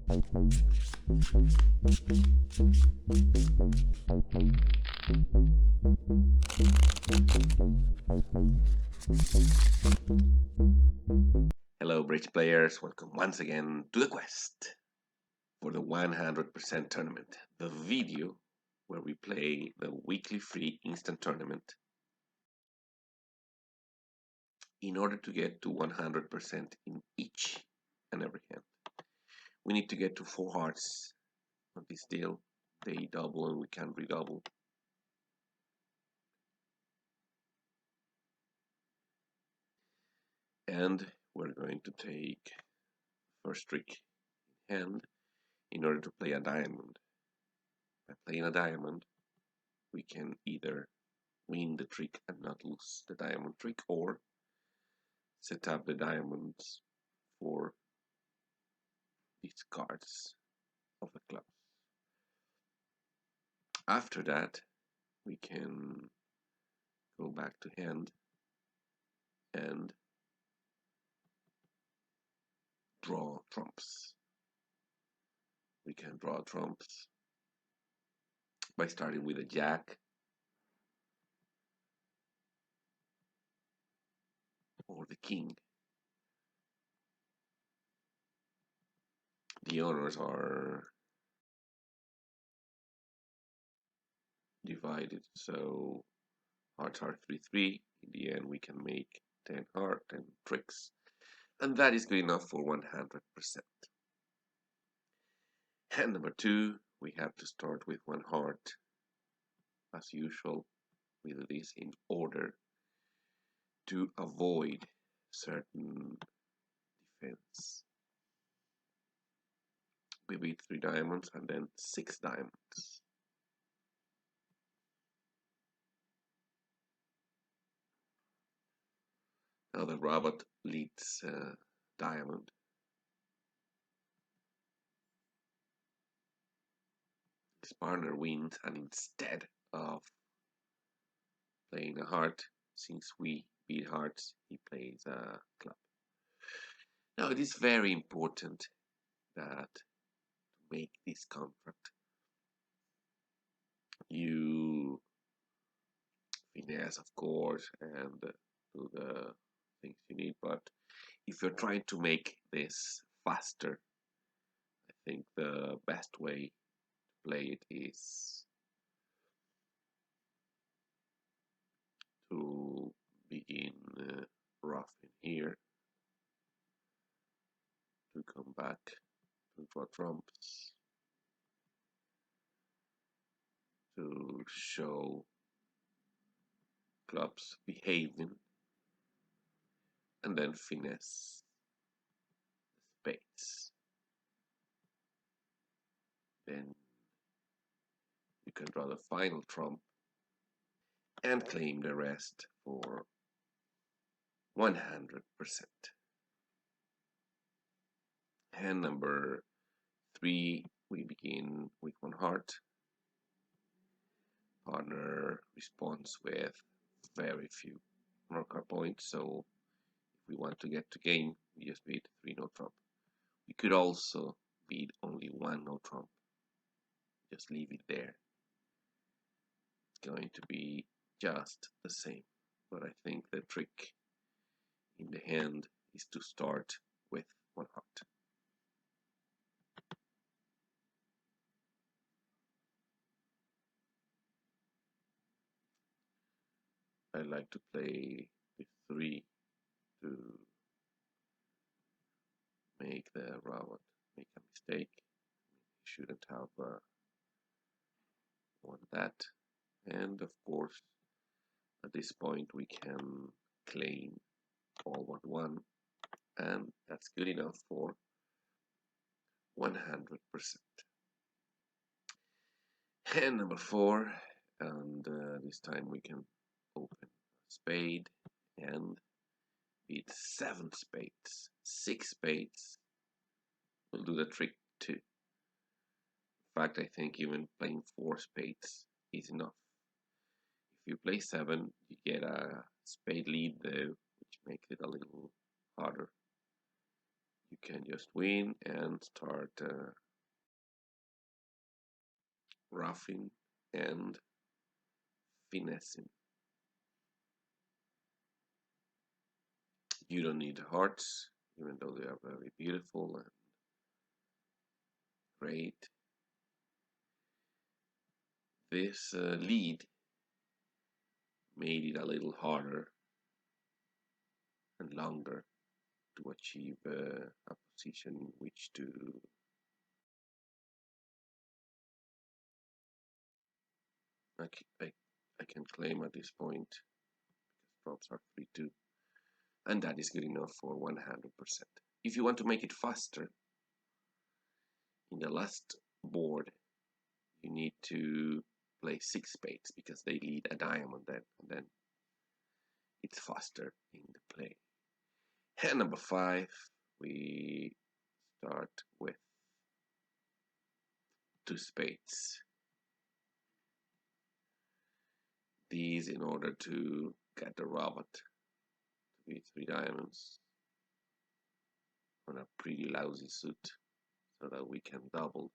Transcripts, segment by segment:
Hello, bridge players. Welcome once again to the quest for the 100% tournament, the video where we play the weekly free instant tournament. In order to get to 100% in each and every hand, we need to get to 4 hearts on this deal. They double and we can redouble. And we're going to take first trick in hand in order to play a diamond. By playing a diamond, we can either win the trick and not lose the diamond trick, or set up the diamonds for these cards of the clubs. After that, we can go back to hand and draw trumps. We can draw trumps by starting with a jack or the king. The honors are divided, so hearts are 3-3. In the end, we can make 10 heart and tricks, and that is good enough for 100%. Hand number 2, we have to start with 1 heart, as usual. We do this in order to avoid certain defense. We beat 3 diamonds and then 6 diamonds. Now the robot leads diamond. His partner wins, and instead of playing a heart, since we beat hearts, he plays a club. Now it is very important that to make this contract, you finesse, of course, and do the things you need, but if you're trying to make this faster, I think the best way to play it is to begin rough in here, to come back to draw trumps, to show clubs behaving, and then finesse spades. Then you can draw the final trump and claim the rest for 100%. Hand number 3, we begin with 1 heart. Partner responds with very few marker points, so if we want to get to game, we just beat 3 no trump. We could also beat only 1 no trump. Just leave it there. It's going to be just the same, but I think the trick in the hand is to start with 1 heart. I like to play with 3 to make the robot make a mistake. He shouldn't have won that. And of course, at this point we can claim all but 1, and that's good enough for 100%. Hand number 4, and this time we can open a spade and beat 7 spades. 6 spades will do the trick too. In fact, I think even playing 4 spades is enough. If you play 7, you get a spade lead though, which makes it a little harder. you can just win and start roughing and finessing. You don't need hearts, even though they are very beautiful and great. This lead made it a little harder and longer to achieve a position in which to I can claim at this point because props are 3-2, and that is good enough for 100%. If you want to make it faster, in the last board you need to play 6 spades because they lead a diamond then, and then it's faster in the play. Hand number 5, we start with 2 spades. These in order to get the robot to be 3 diamonds on a pretty lousy suit so that we can double.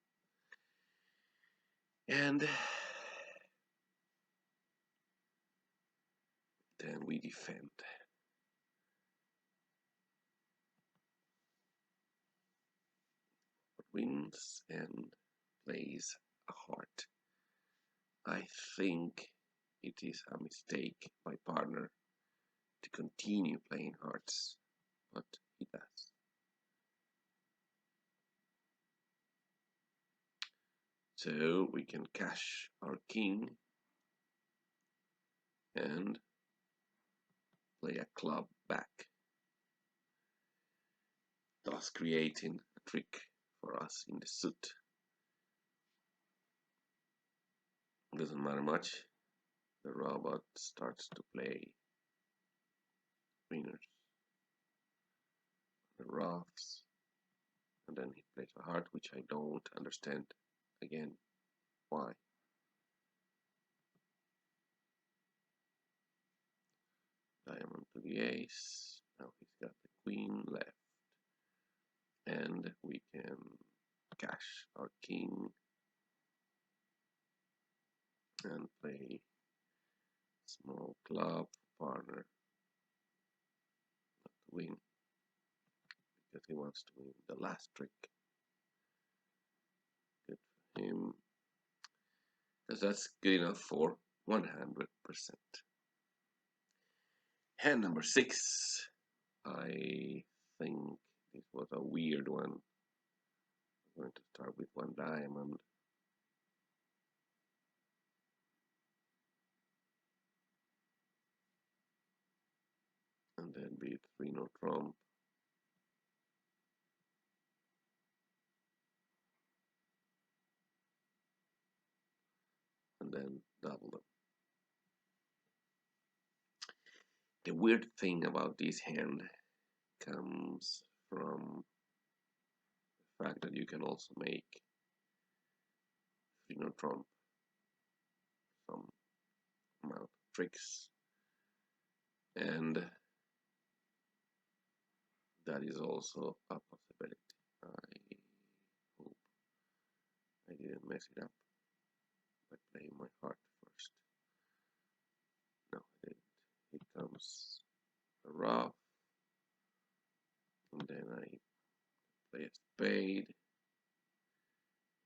And then we defend. Wins and plays a heart. I think it is a mistake by partner to continue playing hearts, but he does. So we can cash our king and play a club back, thus creating a trick for us in the suit. Doesn't matter much. The robot starts to play winners, the roughs, and then he plays a heart, which I don't understand again why. Diamond to the ace. Now he's got the queen left, and we can cash our king and play small club partner not to win because he wants to win the last trick. Good for him, because that's good enough for 100%. Hand number 6. I think this was a weird one. I'm going to start with 1 diamond. And then beat 3 no trump. And then double them. The weird thing about this hand comes from the fact that you can also make 3 no trump some amount of tricks, and that is also a possibility. I hope I didn't mess it up by playing my heart first. No, I didn't. It comes a rough, and then I play a spade,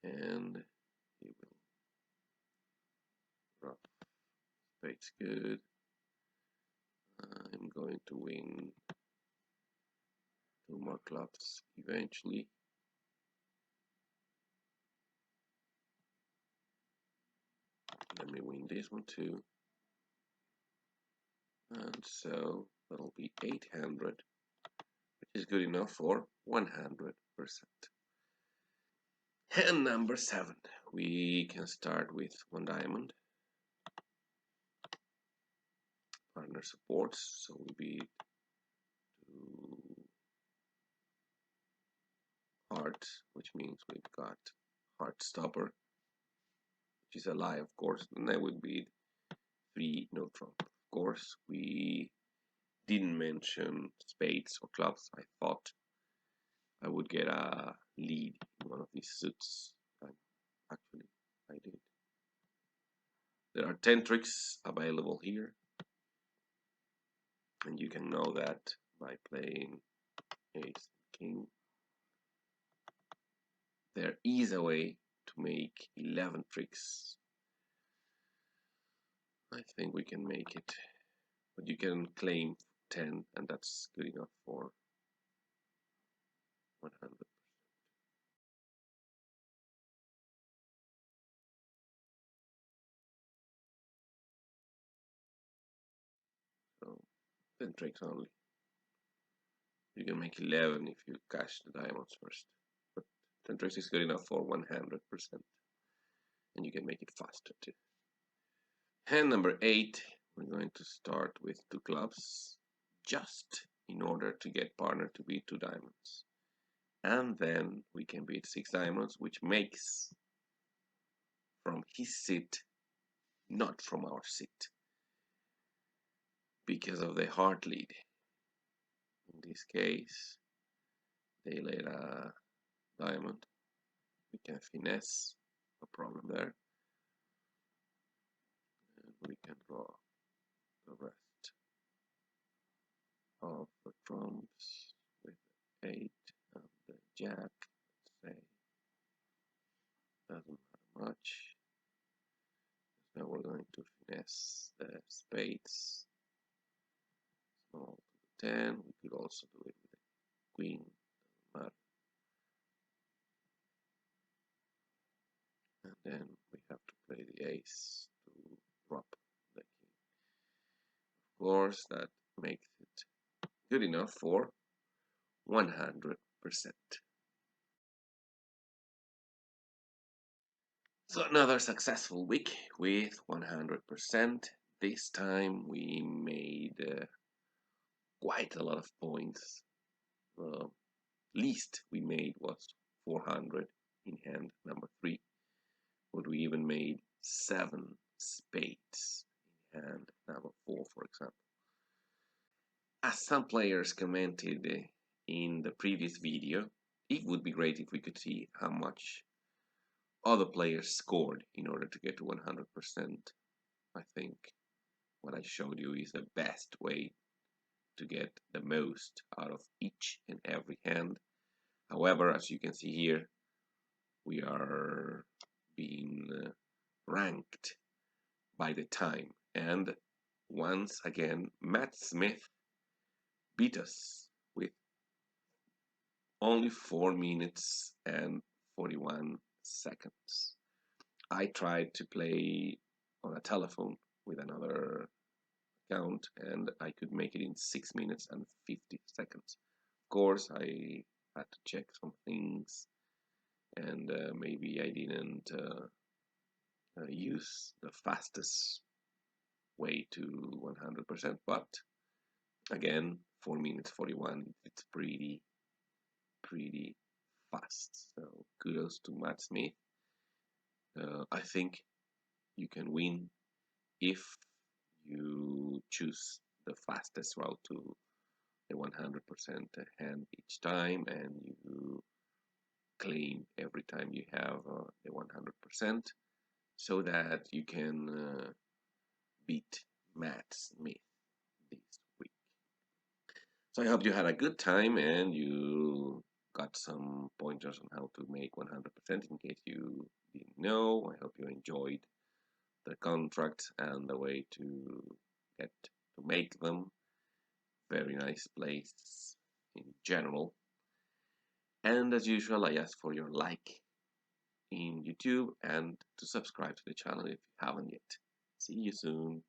and he will rough. Spade's good. I'm going to win 2 more clubs eventually. Let me win this one too. And so that'll be 800, which is good enough for 100%. Hand number 7. We can start with 1 diamond. Partner supports, so we beat 2 hearts, which means we've got heart stopper, which is a lie, of course, and then we beat 3 no trump. Of course, we didn't mention spades or clubs. I thought I would get a lead in one of these suits. And actually, I did. There are 10 tricks available here, and you can know that by playing ace king. There is a way to make 11 tricks. I think we can make it, but you can claim 10, and that's good enough for 100. So 10 tricks only. You can make 11 if you cash the diamonds first, but 10 tricks is good enough for 100%, and you can make it faster too. Hand number 8, we're going to start with 2 clubs, just in order to get partner to beat 2 diamonds. And then we can beat 6 diamonds, which makes from his seat, not from our seat, because of the hard lead. In this case, they laid a diamond. We can finesse, no problem there. And we can draw the rest of the trumps with the 8 and the jack, let's say. Doesn't matter much. Now we're going to finesse the spades. Small to the 10. We could also do it with the queen. Doesn't matter. And then we have to play the ace to drop the king. Of course, that makes it good enough for 100%. So another successful week with 100%. This time we made quite a lot of points. The least we made was 400 in hand number 3, but we even made 7 spades in hand number 4, for example. As some players commented in the previous video, it would be great if we could see how much other players scored in order to get to 100%. I think what I showed you is the best way to get the most out of each and every hand. However, as you can see here, we are being ranked by the time, and once again Matt Smith beat us with only 4 minutes and 41 seconds. I tried to play on a telephone with another account, and I could make it in 6 minutes and 50 seconds. Of course, I had to check some things, and maybe I didn't use the fastest way to 100%, but again, 4 minutes 41, it's pretty fast. So kudos to Matt Smith. I think you can win if you choose the fastest route to the 100% hand each time, and you claim every time you have the 100%, so that you can beat Matt Smith this week. So I hope you had a good time and you got some pointers on how to make 100% in case you didn't know. I hope you enjoyed the contracts and the way to get to make them. Very nice place in general. And as usual, I ask for your like in YouTube and to subscribe to the channel if you haven't yet. See you soon.